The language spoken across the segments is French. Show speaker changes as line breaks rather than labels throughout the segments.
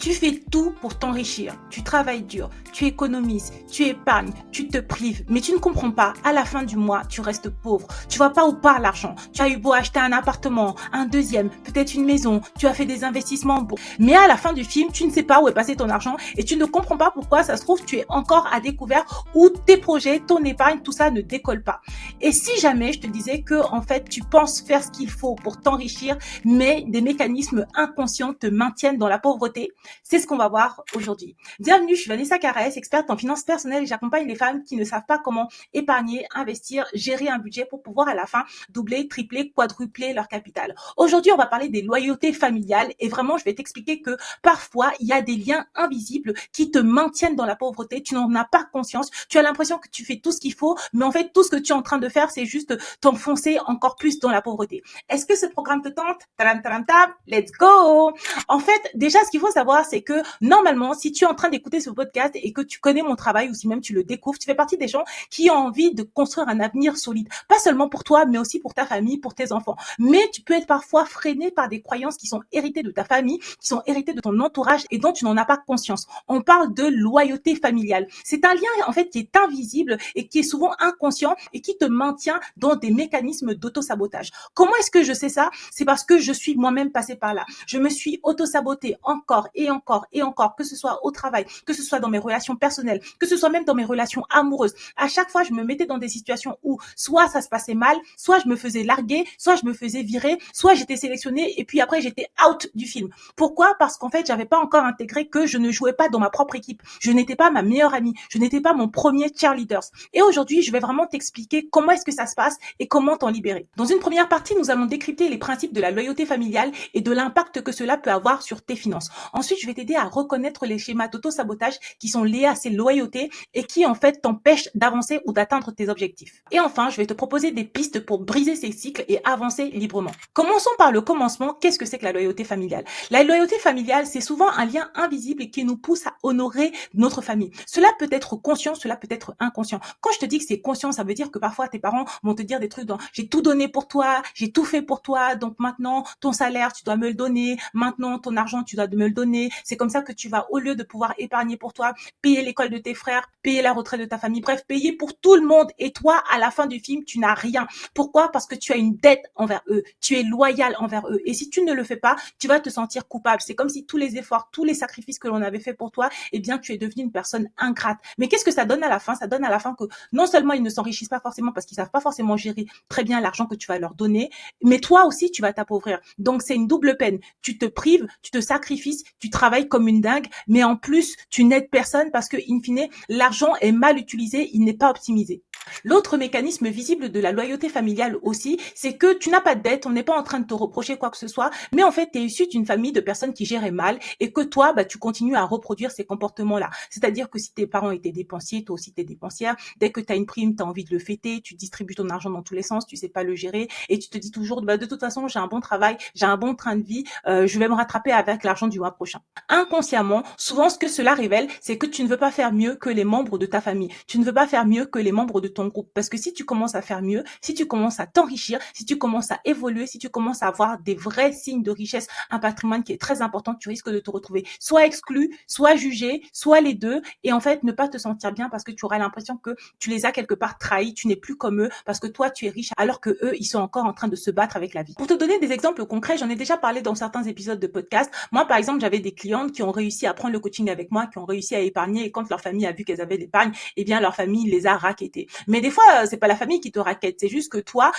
Tu fais tout pour t'enrichir. Tu travailles dur, tu économises, tu épargnes, tu te prives. Mais tu ne comprends pas. À la fin du mois, tu restes pauvre. Tu vois pas où part l'argent. Tu as eu beau acheter un appartement, un deuxième, peut-être une maison. Tu as fait des investissements. Mais à la fin du film, tu ne sais pas où est passé ton argent et tu ne comprends pas pourquoi ça se trouve, tu es encore à découvert où tes projets, ton épargne, tout ça ne décolle pas. Et si jamais je te disais que, en fait, tu penses faire ce qu'il faut pour t'enrichir, mais des mécanismes inconscients te maintiennent dans la pauvreté, c'est ce qu'on va voir aujourd'hui. Bienvenue, je suis Vanessa Carès, experte en finances personnelles et j'accompagne les femmes qui ne savent pas comment épargner, investir, gérer un budget pour pouvoir à la fin doubler, tripler, quadrupler leur capital. Aujourd'hui, on va parler des loyautés familiales et vraiment, je vais t'expliquer que parfois, il y a des liens invisibles qui te maintiennent dans la pauvreté. Tu n'en as pas conscience. Tu as l'impression que tu fais tout ce qu'il faut, mais en fait, tout ce que tu es en train de faire, c'est juste t'enfoncer encore plus dans la pauvreté. Est-ce que ce programme te tente? Tadam, tadam, tadam, let's go! En fait, déjà, ce qu'il faut savoir, c'est que normalement, si tu es en train d'écouter ce podcast et que tu connais mon travail ou si même tu le découvres, tu fais partie des gens qui ont envie de construire un avenir solide. Pas seulement pour toi, mais aussi pour ta famille, pour tes enfants. Mais tu peux être parfois freiné par des croyances qui sont héritées de ta famille, qui sont héritées de ton entourage et dont tu n'en as pas conscience. On parle de loyauté familiale. C'est un lien, en fait, qui est invisible et qui est souvent inconscient et qui te maintient dans des mécanismes d'auto-sabotage. Comment est-ce que je sais ça? C'est parce que je suis moi-même passée par là. Je me suis auto-sabotée encore et encore et encore, que ce soit au travail, que ce soit dans mes relations personnelles, que ce soit même dans mes relations amoureuses. À chaque fois, je me mettais dans des situations où soit ça se passait mal, soit je me faisais larguer, soit je me faisais virer, soit j'étais sélectionnée et puis après j'étais out du film. Pourquoi? Parce qu'en fait, j'avais pas encore intégré que je ne jouais pas dans ma propre équipe. Je n'étais pas ma meilleure amie. Je n'étais pas mon premier cheerleader. Et aujourd'hui, je vais vraiment t'expliquer comment est-ce que ça se passe et comment t'en libérer. Dans une première partie, nous allons décrypter les principes de la loyauté familiale et de l'impact que cela peut avoir sur tes finances. Ensuite, je vais t'aider à reconnaître les schémas d'auto-sabotage qui sont liés à ces loyautés et qui, en fait, t'empêchent d'avancer ou d'atteindre tes objectifs. Et enfin, je vais te proposer des pistes pour briser ces cycles et avancer librement. Commençons par le commencement. Qu'est-ce que c'est que la loyauté familiale? La loyauté familiale, c'est souvent un lien invisible qui nous pousse à honorer notre famille. Cela peut être conscient, cela peut être inconscient. Quand je te dis que c'est conscient, ça veut dire que parfois tes parents vont te dire des trucs dans j'ai tout donné pour toi, j'ai tout fait pour toi, donc maintenant ton salaire tu dois me le donner, maintenant ton argent tu dois me le donner. C'est comme ça que tu vas, au lieu de pouvoir épargner pour toi, payer l'école de tes frères, payer la retraite de ta famille, bref, payer pour tout le monde. Et toi, à la fin du film, tu n'as rien. Pourquoi? Parce que tu as une dette envers eux. Tu es loyal envers eux. Et si tu ne le fais pas, tu vas te sentir coupable. C'est comme si tous les efforts, tous les sacrifices que l'on avait fait pour toi, eh bien, tu es devenu une personne ingrate. Mais qu'est-ce que ça donne à la fin? Ça donne à la fin que non seulement ils ne s'enrichissent pas forcément parce qu'ils savent pas forcément gérer très bien l'argent que tu vas leur donner, mais toi aussi, tu vas t'appauvrir. Donc, c'est une double peine. Tu te prives, tu te sacrifies, tu travailles comme une dingue, mais en plus, tu n'aides personne parce que, in fine, l'argent est mal utilisé, il n'est pas optimisé. L'autre mécanisme visible de la loyauté familiale aussi, c'est que tu n'as pas de dette, on n'est pas en train de te reprocher quoi que ce soit, mais en fait, tu es issu d'une famille de personnes qui géraient mal et que toi, tu continues à reproduire ces comportements-là. C'est-à-dire que si tes parents étaient dépensiers, toi aussi t'es dépensière, dès que tu as une prime, tu as envie de le fêter, tu distribues ton argent dans tous les sens, tu sais pas le gérer et tu te dis toujours, de toute façon, j'ai un bon travail, j'ai un bon train de vie, je vais me rattraper avec l'argent du mois prochain. Inconsciemment, souvent, ce que cela révèle, c'est que tu ne veux pas faire mieux que les membres de ta famille. Tu ne veux pas faire mieux que les membres de ton groupe. Parce que si tu commences à faire mieux, si tu commences à t'enrichir, si tu commences à évoluer, si tu commences à avoir des vrais signes de richesse, un patrimoine qui est très important, tu risques de te retrouver soit exclu, soit jugé, soit les deux. Et en fait, ne pas te sentir bien parce que tu auras l'impression que tu les as quelque part trahis, tu n'es plus comme eux parce que toi, tu es riche alors que eux, ils sont encore en train de se battre avec la vie. Pour te donner des exemples concrets, j'en ai déjà parlé dans certains épisodes de podcast. Moi, par exemple, j'avais des clientes qui ont réussi à prendre le coaching avec moi, qui ont réussi à épargner et quand leur famille a vu qu'elles avaient l'épargne, eh bien, leur famille les a racketées. Mais des fois, c'est pas la famille qui te raquette, c'est juste que toi,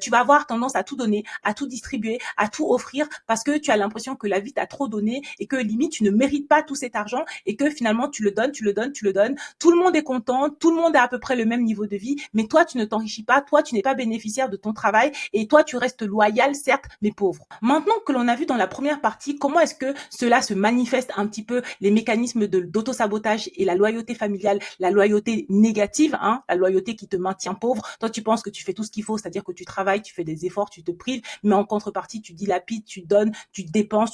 tu vas avoir tendance à tout donner, à tout distribuer, à tout offrir parce que tu as l'impression que la vie t'a trop donné et que limite tu ne mérites pas tout cet argent et que finalement tu le donnes. Tout le monde est content, tout le monde a à peu près le même niveau de vie, mais toi tu ne t'enrichis pas, toi tu n'es pas bénéficiaire de ton travail et toi tu restes loyal certes, mais pauvre. Maintenant que l'on a vu dans la première partie comment est-ce que cela se manifeste un petit peu les mécanismes d'auto-sabotage et la loyauté familiale, la loyauté négative, la loyauté loyauté qui te maintient pauvre. Toi, tu penses que tu fais tout ce qu'il faut, c'est-à-dire que tu travailles, tu fais des efforts, tu te prives, mais en contrepartie, tu dilapides, tu donnes, tu dépenses,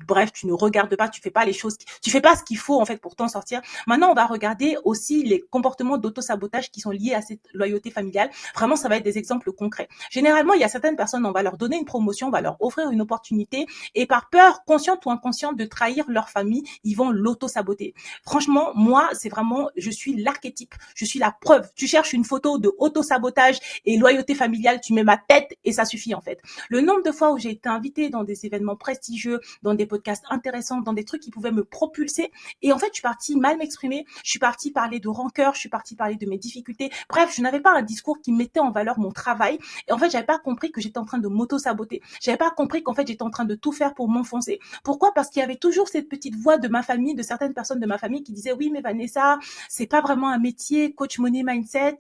bref, tu ne regardes pas, tu fais pas les choses, tu fais pas ce qu'il faut en fait pour t'en sortir. Maintenant, on va regarder aussi les comportements d'auto-sabotage qui sont liés à cette loyauté familiale. Vraiment, ça va être des exemples concrets. Généralement, il y a certaines personnes, on va leur donner une promotion, on va leur offrir une opportunité et par peur consciente ou inconsciente de trahir leur famille, ils vont l'auto-saboter. Franchement, moi, c'est vraiment, je suis l'archétype, je suis la preuve. Tu cherches une photo de auto-sabotage et loyauté familiale, tu mets ma tête et ça suffit en fait. Le nombre de fois où j'ai été invitée dans des événements prestigieux, dans des podcasts intéressants, dans des trucs qui pouvaient me propulser et en fait, je suis partie mal m'exprimer, je suis partie parler de rancœur, je suis partie parler de mes difficultés. Bref, je n'avais pas un discours qui mettait en valeur mon travail et en fait, j'avais pas compris que j'étais en train de m'auto-saboter. J'avais pas compris qu'en fait, j'étais en train de tout faire pour m'enfoncer. Pourquoi? Parce qu'il y avait toujours cette petite voix de ma famille, de certaines personnes de ma famille qui disaient oui, mais Vanessa, c'est pas vraiment un métier, coach money mindset,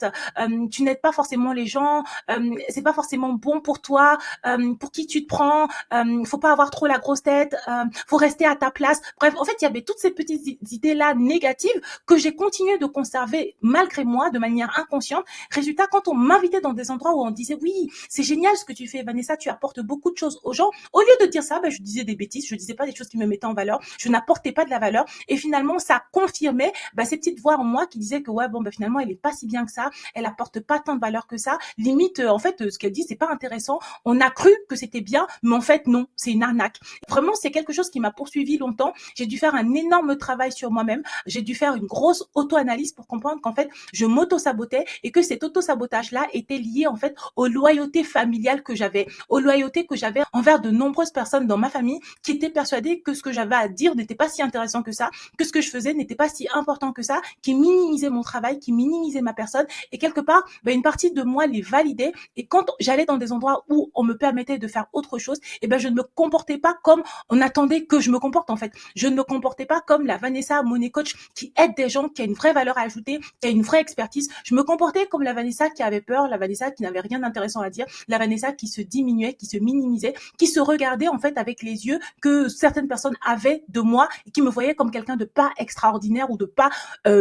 tu n'aides pas forcément les gens, c'est pas forcément bon pour toi, pour qui tu te prends, faut pas avoir trop la grosse tête, faut rester à ta place. Bref, en fait, il y avait toutes ces petites idées-là négatives que j'ai continué de conserver malgré moi de manière inconsciente. Résultat, quand on m'invitait dans des endroits où on disait oui, c'est génial ce que tu fais, Vanessa, tu apportes beaucoup de choses aux gens. Au lieu de dire ça, je disais des bêtises, je disais pas des choses qui me mettaient en valeur, je n'apportais pas de la valeur et finalement ça confirmait ces petites voix en moi qui disaient que ouais finalement elle est pas si bien que ça, elle apporte pas tant de valeur que ça. Limite en fait ce qu'elle dit c'est pas intéressant. On a cru que c'était bien, mais en fait non, c'est une arnaque. Vraiment c'est quelque chose qui m'a poursuivi longtemps. J'ai dû faire un énorme travail sur moi-même. J'ai dû faire une grosse auto-analyse pour comprendre qu'en fait je m'auto-sabotais et que cet auto-sabotage là était lié en fait aux loyautés familiales que j'avais, aux loyautés que j'avais envers de nombreuses personnes dans ma famille qui étaient persuadées que ce que j'avais à dire n'était pas si intéressant que ça, que ce que je faisais n'était pas si important que ça, qui minimisaient mon travail, qui minimisaient ma personne et quelque part une partie de moi les validait et quand j'allais dans des endroits où on me permettait de faire autre chose, je ne me comportais pas comme on attendait que je me comporte en fait. Je ne me comportais pas comme la Vanessa Money Coach qui aide des gens, qui a une vraie valeur à ajouter, qui a une vraie expertise. Je me comportais comme la Vanessa qui avait peur, la Vanessa qui n'avait rien d'intéressant à dire, la Vanessa qui se diminuait, qui se minimisait, qui se regardait en fait avec les yeux que certaines personnes avaient de moi et qui me voyaient comme quelqu'un de pas extraordinaire ou de pas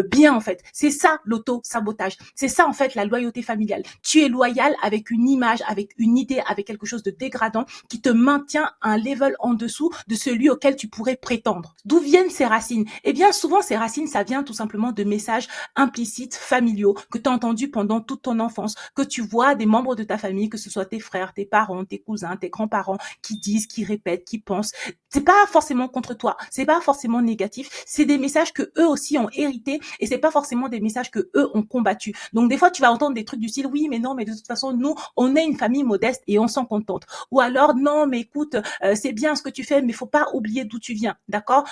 bien en fait. C'est ça l'auto-sabotage. C'est ça en fait la loyauté familiale. Tu es loyal avec une image, avec une idée, avec quelque chose de dégradant qui te maintient un level en dessous de celui auquel tu pourrais prétendre. D'où viennent ces racines? Eh bien souvent ces racines ça vient tout simplement de messages implicites familiaux que tu as entendus pendant toute ton enfance, que tu vois des membres de ta famille, que ce soit tes frères, tes parents, tes cousins, tes grands-parents qui disent, qui répètent, qui pensent. C'est pas forcément contre toi, c'est pas forcément négatif, c'est des messages que eux aussi ont hérités et c'est pas forcément des messages que eux ont combattus. Donc des fois tu vas entendre des trucs du style oui mais non mais de toute façon nous on est une famille modeste et on s'en contente. Ou alors non mais écoute c'est bien ce que tu fais mais faut pas oublier d'où tu viens, d'accord?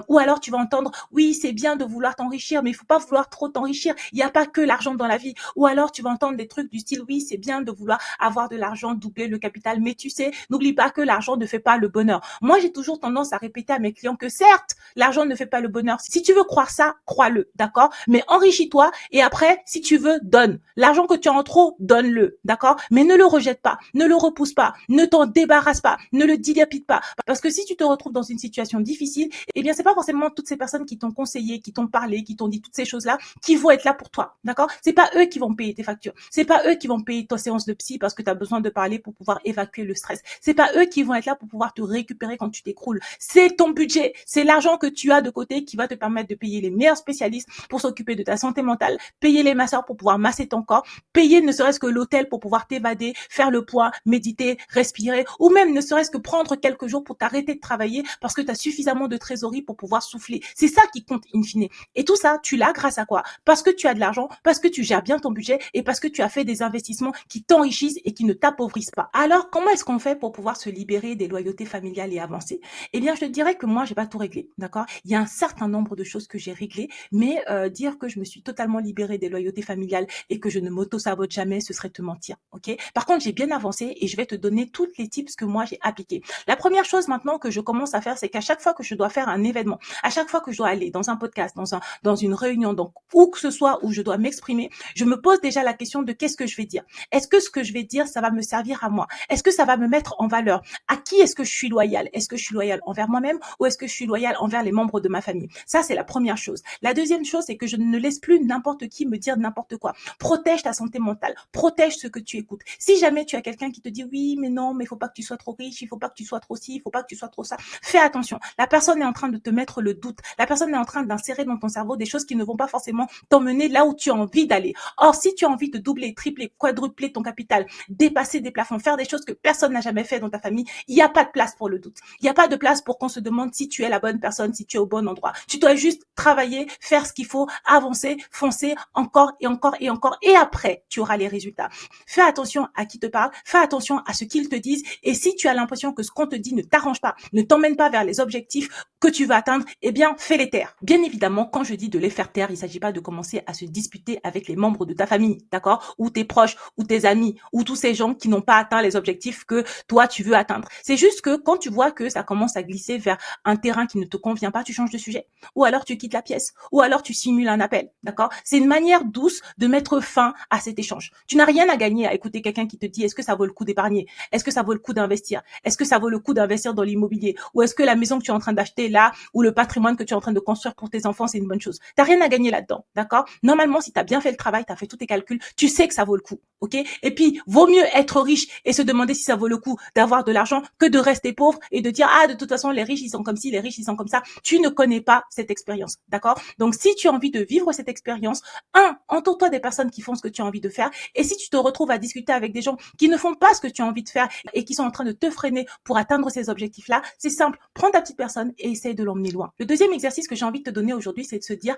Ou alors tu vas entendre oui c'est bien de vouloir t'enrichir mais il faut pas vouloir trop t'enrichir, il y a pas que l'argent dans la vie. Ou alors tu vas entendre des trucs du style oui c'est bien de vouloir avoir de l'argent, doubler le capital, mais tu sais n'oublie pas que l'argent ne fait pas le bonheur. Moi j'ai toujours tendance à répéter à mes clients que certes l'argent ne fait pas le bonheur. Si tu veux croire ça, crois-le, d'accord? Mais enrichis-toi et après si tu veux donne. L'argent que tu as en trop, donne-le, d'accord? Mais ne le rejette pas, ne le repousse pas, ne t'en débarrasse pas, ne le dilapide pas. Parce que si tu te retrouves dans une situation difficile, eh bien c'est pas forcément toutes ces personnes qui t'ont conseillé, qui t'ont parlé, qui t'ont dit toutes ces choses-là, qui vont être là pour toi, d'accord? C'est pas eux qui vont payer tes factures, c'est pas eux qui vont payer ta séance de psy parce que tu as besoin de parler pour pouvoir évacuer le stress. C'est pas eux qui vont être là pour pouvoir te récupérer quand tu t'écroules. C'est ton budget, c'est l'argent que tu as de côté qui va te permettre de payer les meilleurs spécialistes pour s'occuper de ta santé mentale, payer les masseurs pour pouvoir masser ton corps, payer ne serait-ce que l'hôtel pour pouvoir t'évader, faire le point, méditer, respirer, ou même ne serait-ce que prendre quelques jours pour t'arrêter de travailler parce que tu as suffisamment de trésorerie pour pouvoir souffler. C'est ça qui compte in fine. Et tout ça, tu l'as grâce à quoi? Parce que tu as de l'argent, parce que tu gères bien ton budget et parce que tu as fait des investissements qui t'enrichissent et qui ne t'appauvrissent pas. Alors, comment est-ce qu'on fait pour pouvoir se libérer des loyautés familiales et avancer? Eh bien, je te dirais que moi, j'ai pas tout réglé, d'accord? Il y a un certain nombre de choses que j'ai réglées, mais dire que je me suis totalement libérée des loyautés familiales et que je ne m'auto-sabote jamais, ce serait te mentir, ok? Par contre, j'ai bien avancé et je vais te donner toutes les tips que moi j'ai appliqués. La première chose maintenant que je commence à faire, c'est qu'à chaque fois que je dois faire un événement, à chaque fois que je dois aller dans un podcast, dans une réunion, donc où que ce soit où je dois m'exprimer, je me pose déjà la question de qu'est-ce que je vais dire. Est-ce que ce que je vais dire, ça va me servir à moi? Est-ce que ça va me mettre en valeur? À qui est-ce que je suis loyale? Est-ce que je suis loyale envers moi-même ou est-ce que je suis loyale envers les membres de ma famille? Ça, c'est la première chose. La deuxième chose, c'est que je ne laisse plus n'importe qui me dire n'importe n'importe quoi. Protège ta santé mentale, protège ce que tu écoutes. Si jamais tu as quelqu'un qui te dit oui, mais non, mais il faut pas que tu sois trop riche, il faut pas que tu sois trop ci, il faut pas que tu sois trop ça, fais attention. La personne est en train de te mettre le doute. La personne est en train d'insérer dans ton cerveau des choses qui ne vont pas forcément t'emmener là où tu as envie d'aller. Or, si tu as envie de doubler, tripler, quadrupler ton capital, dépasser des plafonds, faire des choses que personne n'a jamais fait dans ta famille, il n'y a pas de place pour le doute. Il n'y a pas de place pour qu'on se demande si tu es la bonne personne, si tu es au bon endroit. Tu dois juste travailler, faire ce qu'il faut, avancer, foncer encore et encore et encore. Et après, tu auras les résultats. Fais attention à qui te parle, fais attention à ce qu'ils te disent. Et si tu as l'impression que ce qu'on te dit ne t'arrange pas, ne t'emmène pas vers les objectifs que tu veux atteindre, eh bien, fais-les taire. Bien évidemment, quand je dis de les faire taire, il ne s'agit pas de commencer à se disputer avec les membres de ta famille, d'accord? Ou tes proches, ou tes amis, ou tous ces gens qui n'ont pas atteint les objectifs que toi, tu veux atteindre. C'est juste que quand tu vois que ça commence à glisser vers un terrain qui ne te convient pas, tu changes de sujet. Ou alors tu quittes la pièce. Ou alors tu simules un appel, d'accord? C'est une manière douce de mettre fin à cet échange. Tu n'as rien à gagner à écouter quelqu'un qui te dit est-ce que ça vaut le coup d'épargner? Est-ce que ça vaut le coup d'investir? Est-ce que ça vaut le coup d'investir dans l'immobilier? Ou est-ce que la maison que tu es en train d'acheter là, ou le patrimoine que tu es en train de construire pour tes enfants, c'est une bonne chose? T'as rien à gagner là-dedans, d'accord? Normalement, si tu as bien fait le travail, tu as fait tous tes calculs, tu sais que ça vaut le coup, ok? Et puis, vaut mieux être riche et se demander si ça vaut le coup d'avoir de l'argent que de rester pauvre et de dire ah, de toute façon, les riches, ils sont comme ci, les riches, ils sont comme ça. Tu ne connais pas cette expérience, d'accord? Donc, si tu as envie de vivre cette expérience, entoure-toi des personnes qui font ce que tu as envie de faire. Et si tu te retrouves à discuter avec des gens qui ne font pas ce que tu as envie de faire et qui sont en train de te freiner pour atteindre ces objectifs-là, c'est simple. Prends ta petite personne et essaye de l'emmener loin. Le deuxième exercice que j'ai envie de te donner aujourd'hui, c'est de se dire,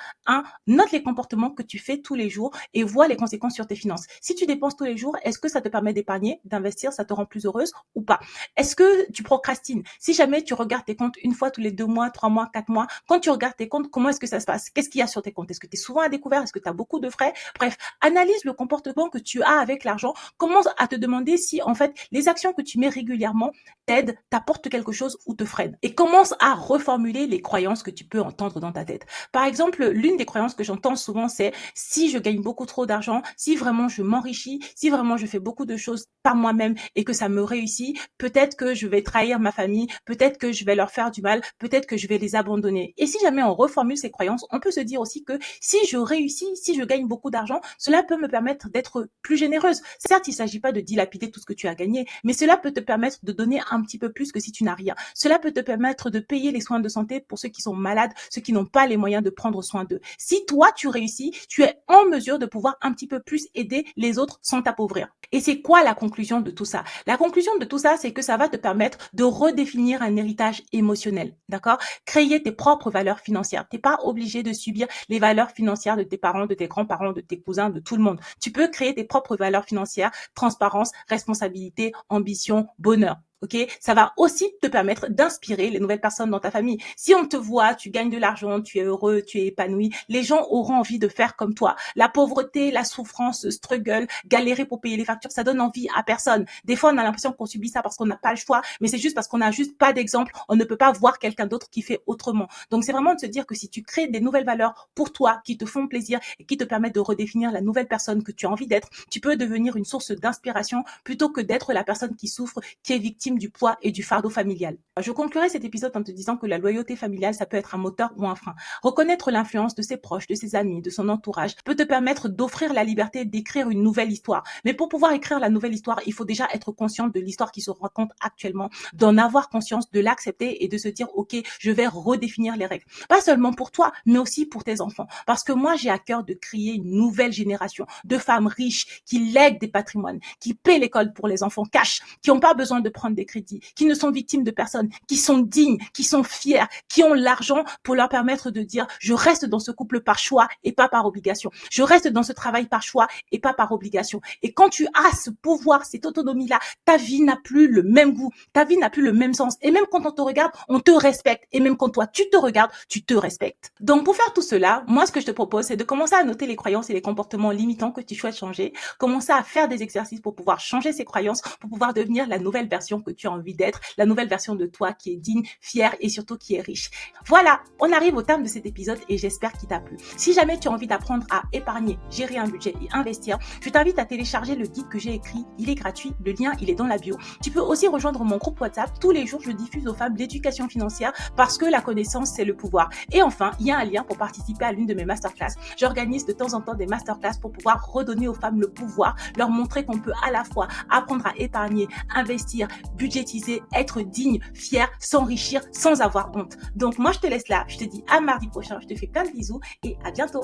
note les comportements que tu fais tous les jours et vois les conséquences sur tes finances. Si tu dépenses tous les jours, est-ce que ça te permet d'épargner, d'investir, ça te rend plus heureuse ou pas? Est-ce que tu procrastines? Si jamais tu regardes tes comptes une fois tous les 2 mois, 3 mois, 4 mois, quand tu regardes tes comptes, comment est-ce que ça se passe? Qu'est-ce qu'il y a sur tes comptes? Est-ce que tu es souvent à découvert? Est-ce que tu as beaucoup de frais? Bref, analyse le comportement que tu as avec l'argent. Commence à te demander si, en fait, les actions que tu mets régulièrement t'aident, t'apportent quelque chose ou te freinent. Et commence à reformuler les croyances que tu peux entendre dans ta tête. Par exemple, l'une des croyances que j'entends souvent, c'est si je gagne beaucoup trop d'argent, si vraiment je m'enrichis, si vraiment je fais beaucoup de choses par moi-même et que ça me réussit, peut-être que je vais trahir ma famille, peut-être que je vais leur faire du mal, peut-être que je vais les abandonner. Et si jamais on reformule ces croyances, on peut se dire aussi que si je réussis, si je gagne beaucoup d'argent, cela peut me permettre d'être plus généreuse. Certes, il ne s'agit pas de dilapider tout ce que tu as gagné, mais cela peut te permettre de donner un petit peu plus que si tu n'as rien. Cela peut te permettre de payer les soins de santé pour ceux qui sont malades, ceux qui n'ont pas les moyens de prendre soin d'eux. Si toi, tu réussis, tu es en mesure de pouvoir un petit peu plus aider les autres sans t'appauvrir. Et c'est quoi la conclusion de tout ça? La conclusion de tout ça, c'est que ça va te permettre de redéfinir un héritage émotionnel, d'accord? Créer tes propres valeurs financières. T'es pas obligé de subir les valeurs financières de tes parents, de tes grands-parents, de tes cousins, de tout le monde. Tu peux créer tes propres valeurs financières, transparence, responsabilité, ambition, bonheur. Ok, ça va aussi te permettre d'inspirer les nouvelles personnes dans ta famille. Si on te voit, tu gagnes de l'argent, tu es heureux, tu es épanoui, les gens auront envie de faire comme toi. La pauvreté, la souffrance, struggle, galérer pour payer les factures, ça donne envie à personne. Des fois, on a l'impression qu'on subit ça parce qu'on n'a pas le choix, mais c'est juste parce qu'on n'a juste pas d'exemple. On ne peut pas voir quelqu'un d'autre qui fait autrement. Donc, c'est vraiment de se dire que si tu crées des nouvelles valeurs pour toi, qui te font plaisir et qui te permettent de redéfinir la nouvelle personne que tu as envie d'être, tu peux devenir une source d'inspiration plutôt que d'être la personne qui souffre, qui est victime du poids et du fardeau familial. Je conclurai cet épisode en te disant que la loyauté familiale, ça peut être un moteur ou un frein. Reconnaître l'influence de ses proches, de ses amis, de son entourage peut te permettre d'offrir la liberté d'écrire une nouvelle histoire. Mais pour pouvoir écrire la nouvelle histoire, il faut déjà être conscient de l'histoire qui se raconte actuellement, d'en avoir conscience, de l'accepter et de se dire ok, je vais redéfinir les règles. Pas seulement pour toi, mais aussi pour tes enfants. Parce que moi, j'ai à cœur de créer une nouvelle génération de femmes riches qui lèguent des patrimoines, qui paient l'école pour les enfants cash, qui n'ont pas besoin de prendre des crédits, qui ne sont victimes de personne, qui sont dignes, qui sont fiers, qui ont l'argent pour leur permettre de dire je reste dans ce couple par choix et pas par obligation. Je reste dans ce travail par choix et pas par obligation. Et quand tu as ce pouvoir, cette autonomie-là, ta vie n'a plus le même goût, ta vie n'a plus le même sens. Et même quand on te regarde, on te respecte. Et même quand toi, tu te regardes, tu te respectes. Donc pour faire tout cela, moi ce que je te propose, c'est de commencer à noter les croyances et les comportements limitants que tu souhaites changer, commencer à faire des exercices pour pouvoir changer ces croyances, pour pouvoir devenir la nouvelle version que tu as envie d'être, la nouvelle version de toi qui est digne, fière et surtout qui est riche. Voilà, on arrive au terme de cet épisode et j'espère qu'il t'a plu. Si jamais tu as envie d'apprendre à épargner, gérer un budget et investir, je t'invite à télécharger le guide que j'ai écrit. Il est gratuit, le lien il est dans la bio. Tu peux aussi rejoindre mon groupe WhatsApp. Tous les jours, je diffuse aux femmes l'éducation financière parce que la connaissance, c'est le pouvoir. Et enfin, il y a un lien pour participer à l'une de mes masterclass. J'organise de temps en temps des masterclass pour pouvoir redonner aux femmes le pouvoir, leur montrer qu'on peut à la fois apprendre à épargner, investir, budgétiser, être digne, fier, s'enrichir sans avoir honte. Donc moi, je te laisse là. Je te dis à mardi prochain. Je te fais plein de bisous et à bientôt.